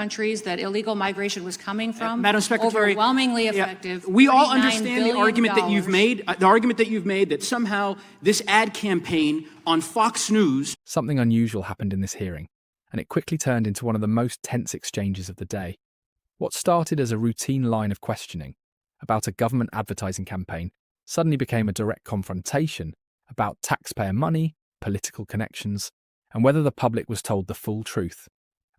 countries that illegal migration was coming from. Madam Secretary, overwhelmingly effective. We all understand the argument that you've made, that somehow this ad campaign on Fox News. Something unusual happened in this hearing, and it quickly turned into one of the most tense exchanges of the day. What started as a routine line of questioning about a government advertising campaign suddenly became a direct confrontation about taxpayer money, political connections, and whether the public was told the full truth.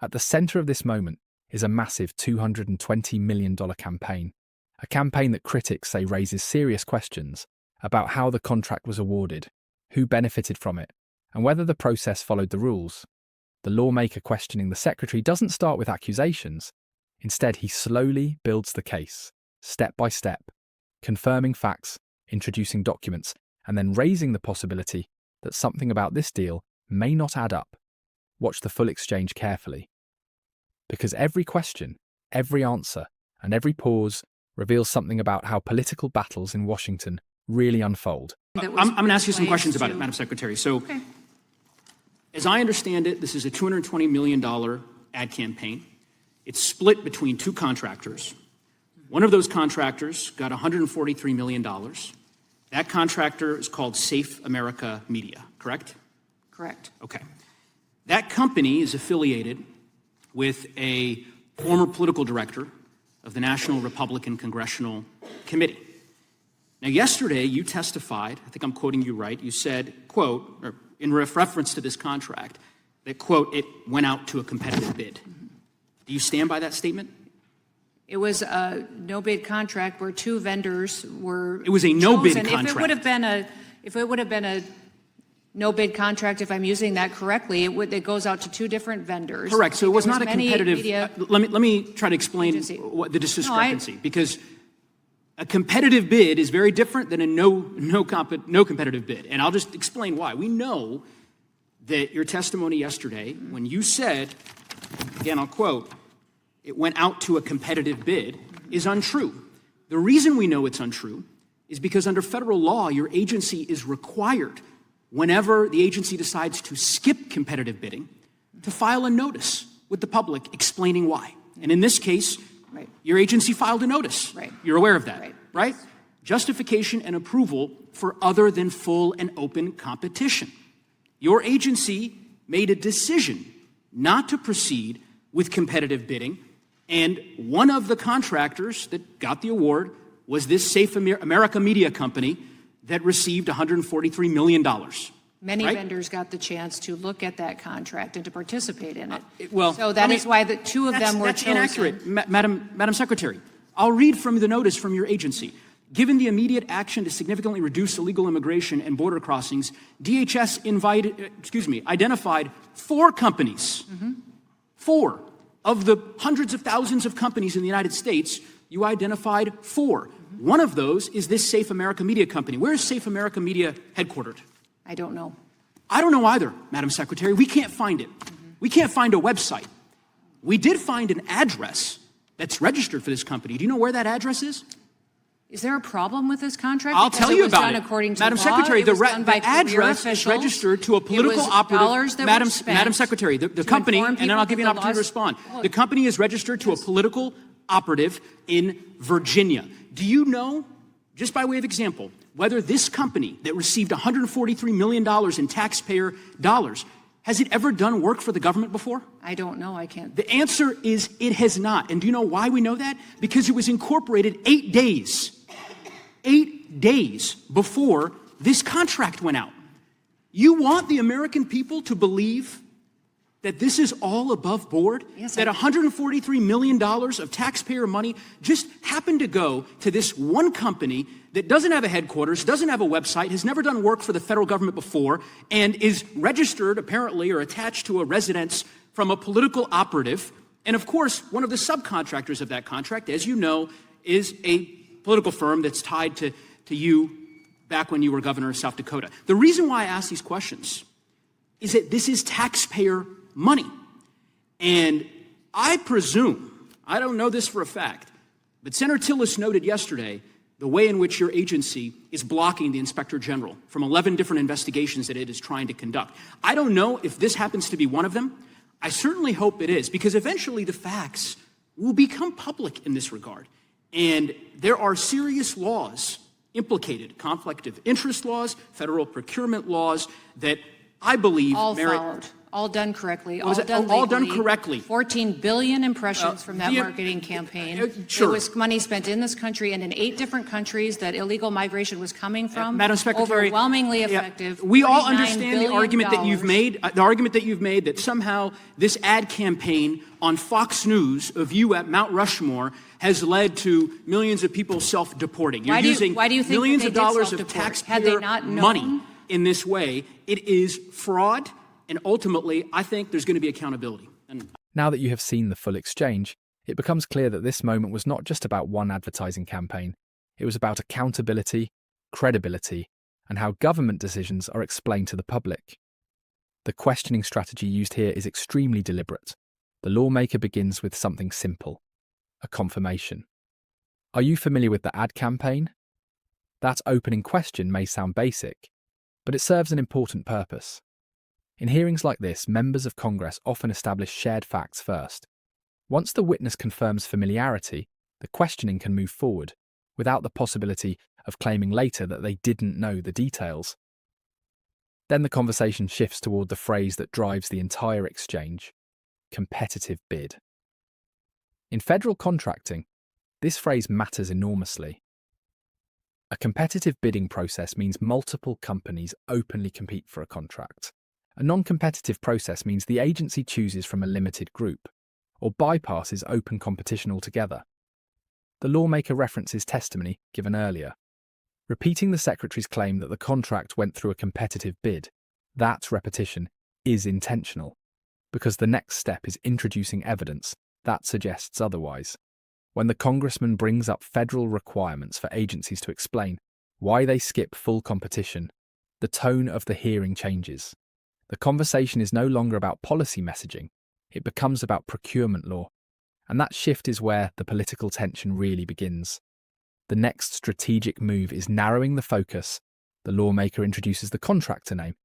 At the centre of this moment is a massive $220 million campaign, a campaign that critics say raises serious questions about how the contract was awarded, who benefited from it, and whether the process followed the rules. The lawmaker questioning the secretary doesn't start with accusations. Instead, he slowly builds the case, step by step, confirming facts, introducing documents, and then raising the possibility that something about this deal may not add up. Watch the full exchange carefully. Because every question, every answer, and every pause reveals something about how political battles in Washington really unfold. I'm going to ask you some questions about it, Madam Secretary. So, as I understand it, this is a $220 million ad campaign. It's split between two contractors. One of those contractors got $143 million. That contractor is called Safe America Media, correct? Correct. Okay. That company is affiliated with a former political director of the National Republican Congressional Committee. Now, yesterday you testified, I think I'm quoting you right, you said, quote, or in reference to this contract, that, quote, it went out to a competitive bid. Do you stand by that statement? It was a no-bid contract where two vendors were. It was a no-bid chosen. contract. If it would have been a no-bid contract, if I'm using that correctly, it goes out to two different vendors. Correct. So it was not a competitive. Let me try to explain what the discrepancy, because a competitive bid is very different than a no competitive bid, and I'll just explain why. We know that your testimony yesterday, when you said, again, I'll quote, it went out to a competitive bid, is untrue. The reason we know it's untrue is because under federal law, your agency is required, whenever the agency decides to skip competitive bidding, to file a notice with the public explaining why. And in this case, your agency filed a notice. You're aware of that, right? Justification and approval for other than full and open competition. Your agency made a decision not to proceed with competitive bidding, and one of the contractors that got the award was this Safe America Media Company that received $143 million. Many vendors got the chance to look at that contract and to participate in it. Well, so that is why the two of them were chosen. That's inaccurate, Madam Secretary. I'll read from the notice from your agency. Given the immediate action to significantly reduce illegal immigration and border crossings, DHS identified 4 companies. 4 of the hundreds of thousands of companies in the United States, you identified 4. One of those is this Safe America Media Company. Where is Safe America Media headquartered? I don't know. I don't know either, Madam Secretary. We can't find it. We can't find a website. We did find an address that's registered for this company. Do you know where that address is? Is there a problem with this contract? I'll tell you about it. According to Madam law, Secretary, the address is registered to a political operative. Madam Secretary, the company, and then I'll give you an opportunity to respond. The company is registered to a political operative in Virginia. Do you know, just by way of example, whether this company that received $143 million in taxpayer dollars, has it ever done work for the government before? I don't know. I can't. The answer is it has not. And do you know why we know that? Because it was incorporated 8 days before this contract went out. You want the American people to believe that this is all above board? Yes, that $143 million of taxpayer money just happened to go to this one company that doesn't have a headquarters, doesn't have a website, has never done work for the federal government before, and is registered, apparently, or attached to a residence from a political operative. And of course, one of the subcontractors of that contract, as you know, is a political firm that's tied to you back when you were governor of South Dakota. The reason why I ask these questions is that this is taxpayer money. And I presume, I don't know this for a fact, but Senator Tillis noted yesterday the way in which your agency is blocking the Inspector General from 11 different investigations that it is trying to conduct. I don't know if this happens to be one of them. I certainly hope it is, because eventually the facts will become public in this regard. And there are serious laws implicated, conflict of interest laws, federal procurement laws, that I believe all merit... followed, all done correctly, all done legally. correctly. 14 billion impressions from that marketing campaign. Sure. It was money spent in this country and in 8 different countries that illegal migration was coming from. Madam Secretary, overwhelmingly effective. We all $39 understand the argument that you've made. The argument that you've made that somehow this ad campaign on Fox News of you at Mount Rushmore has led to millions of people self-deporting. You're using why do you think millions they of did dollars of self-deport? taxpayer Had they not known? money in this way. It is fraud, and ultimately, I think there's going to be accountability. Now that you have seen the full exchange, it becomes clear that this moment was not just about one advertising campaign. It was about accountability, credibility, and how government decisions are explained to the public. The questioning strategy used here is extremely deliberate. The lawmaker begins with something simple: a confirmation. Are you familiar with the ad campaign? That opening question may sound basic, but it serves an important purpose. In hearings like this, members of Congress often establish shared facts first. Once the witness confirms familiarity, the questioning can move forward, without the possibility of claiming later that they didn't know the details. Then the conversation shifts toward the phrase that drives the entire exchange: competitive bid. In federal contracting, this phrase matters enormously. A competitive bidding process means multiple companies openly compete for a contract. A non-competitive process means the agency chooses from a limited group, or bypasses open competition altogether. The lawmaker references testimony given earlier, repeating the Secretary's claim that the contract went through a competitive bid. That repetition is intentional, because the next step is introducing evidence that suggests otherwise. When the congressman brings up federal requirements for agencies to explain why they skip full competition, the tone of the hearing changes. The conversation is no longer about policy messaging, it becomes about procurement law, and that shift is where the political tension really begins. The next strategic move is narrowing the focus. The lawmaker introduces the contractor name,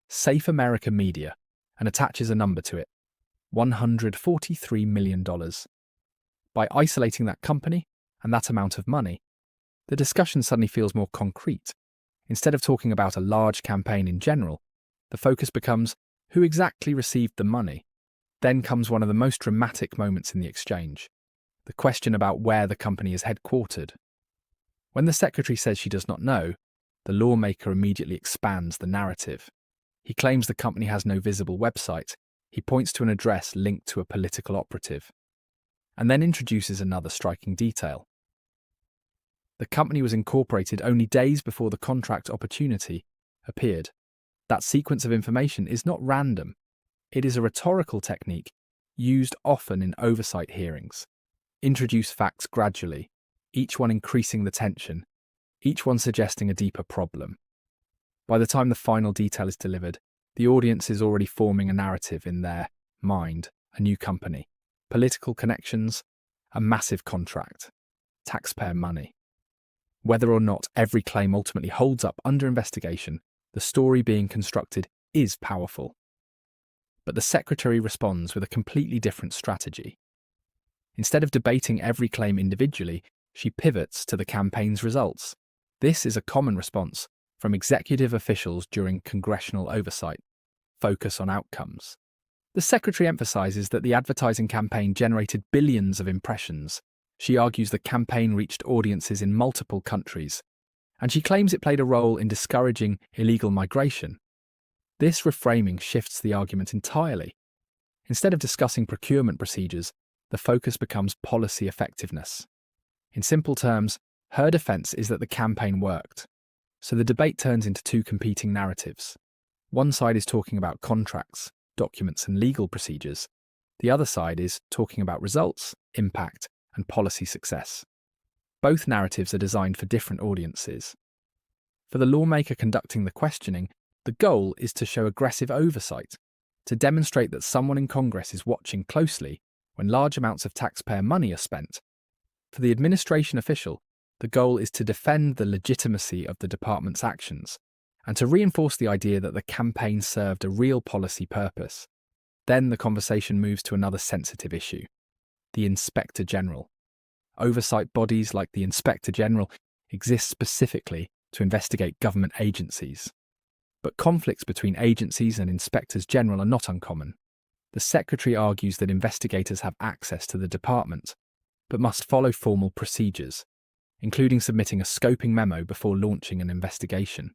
Safe America Media, and attaches a number to it: $143 million. By isolating that company and that amount of money, the discussion suddenly feels more concrete. Instead of talking about a large campaign in general, the focus becomes who exactly received the money. Then comes one of the most dramatic moments in the exchange: the question about where the company is headquartered. When the Secretary says she does not know, the lawmaker immediately expands the narrative. He claims the company has no visible website. He points to an address linked to a political operative, and then introduces another striking detail. The company was incorporated only days before the contract opportunity appeared. That sequence of information is not random. It is a rhetorical technique used often in oversight hearings. Introduce facts gradually, each one increasing the tension, each one suggesting a deeper problem. By the time the final detail is delivered, the audience is already forming a narrative in their mind: a new company, political connections, a massive contract, taxpayer money. Whether or not every claim ultimately holds up under investigation, the story being constructed is powerful. But the Secretary responds with a completely different strategy. Instead of debating every claim individually, she pivots to the campaign's results. This is a common response from executive officials during congressional oversight: focus on outcomes. The Secretary emphasizes that the advertising campaign generated billions of impressions. She argues the campaign reached audiences in multiple countries, and she claims it played a role in discouraging illegal migration. This reframing shifts the argument entirely. Instead of discussing procurement procedures, the focus becomes policy effectiveness. In simple terms, her defense is that the campaign worked. So the debate turns into two competing narratives. One side is talking about contracts, documents, and legal procedures. The other side is talking about results, impact, and policy success. Both narratives are designed for different audiences. For the lawmaker conducting the questioning, the goal is to show aggressive oversight, to demonstrate that someone in Congress is watching closely when large amounts of taxpayer money are spent. For the administration official, the goal is to defend the legitimacy of the department's actions and to reinforce the idea that the campaign served a real policy purpose. Then the conversation moves to another sensitive issue, the Inspector General. Oversight bodies like the Inspector General exist specifically to investigate government agencies. But conflicts between agencies and inspectors general are not uncommon. The Secretary argues that investigators have access to the department, but must follow formal procedures, including submitting a scoping memo before launching an investigation.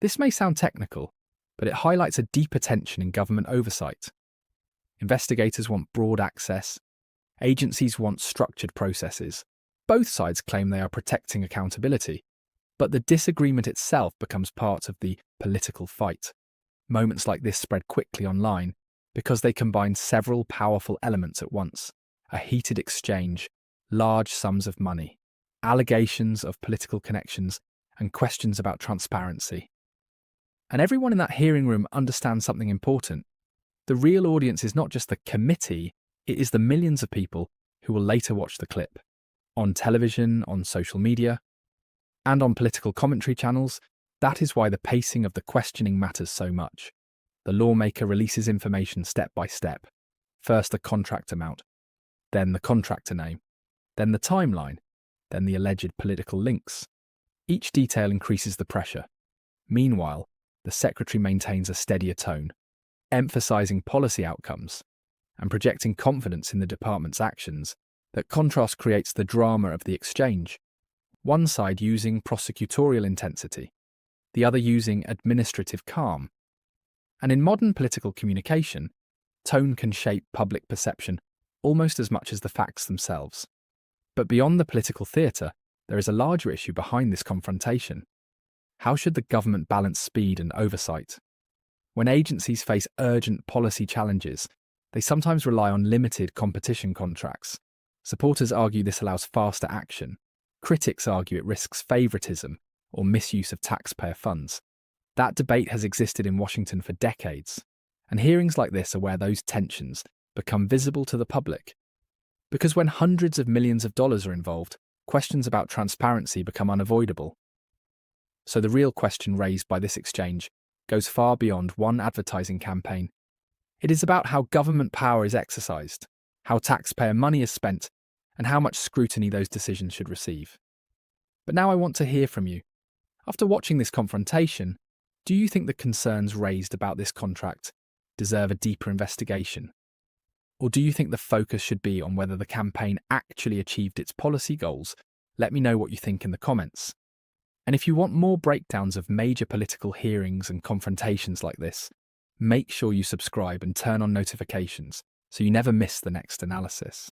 This may sound technical, but it highlights a deeper tension in government oversight. Investigators want broad access. Agencies want structured processes. Both sides claim they are protecting accountability, but the disagreement itself becomes part of the political fight. Moments like this spread quickly online because they combine several powerful elements at once: a heated exchange, large sums of money, allegations of political connections, and questions about transparency. And everyone in that hearing room understands something important. The real audience is not just the committee, it is the millions of people who will later watch the clip. On television, on social media, and on political commentary channels. That is why the pacing of the questioning matters so much. The lawmaker releases information step by step. First the contract amount, then the contractor name, then the timeline, then the alleged political links. Each detail increases the pressure. Meanwhile, the Secretary maintains a steadier tone, emphasising policy outcomes and projecting confidence in the department's actions. That contrast creates the drama of the exchange. One side using prosecutorial intensity, the other using administrative calm. And in modern political communication, tone can shape public perception almost as much as the facts themselves. But beyond the political theatre, there is a larger issue behind this confrontation. How should the government balance speed and oversight? When agencies face urgent policy challenges, they sometimes rely on limited competition contracts. Supporters argue this allows faster action. Critics argue it risks favouritism or misuse of taxpayer funds. That debate has existed in Washington for decades, and hearings like this are where those tensions become visible to the public. Because when hundreds of millions of dollars are involved, questions about transparency become unavoidable. So the real question raised by this exchange goes far beyond one advertising campaign. It is about how government power is exercised, how taxpayer money is spent, and how much scrutiny those decisions should receive. But now I want to hear from you. After watching this confrontation, do you think the concerns raised about this contract deserve a deeper investigation? Or do you think the focus should be on whether the campaign actually achieved its policy goals? Let me know what you think in the comments. And if you want more breakdowns of major political hearings and confrontations like this, make sure you subscribe and turn on notifications so you never miss the next analysis.